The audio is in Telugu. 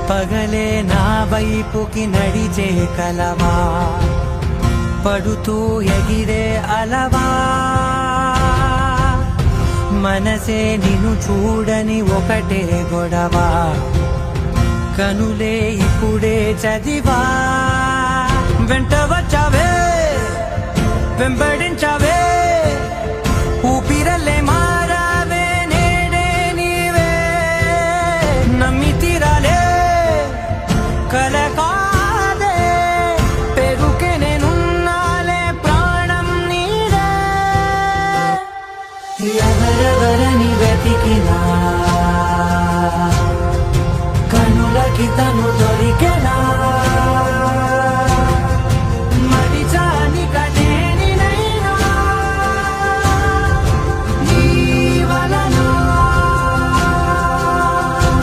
పగలే నా వైపుకి నడిచే కలవా, పడుతూ ఎగిరే అలవా, మనసే నిన్ను చూడని ఒకటే గొడవ, కనులే ఇప్పుడే చదివా, వెంట వచ్చావే వెంబడించావే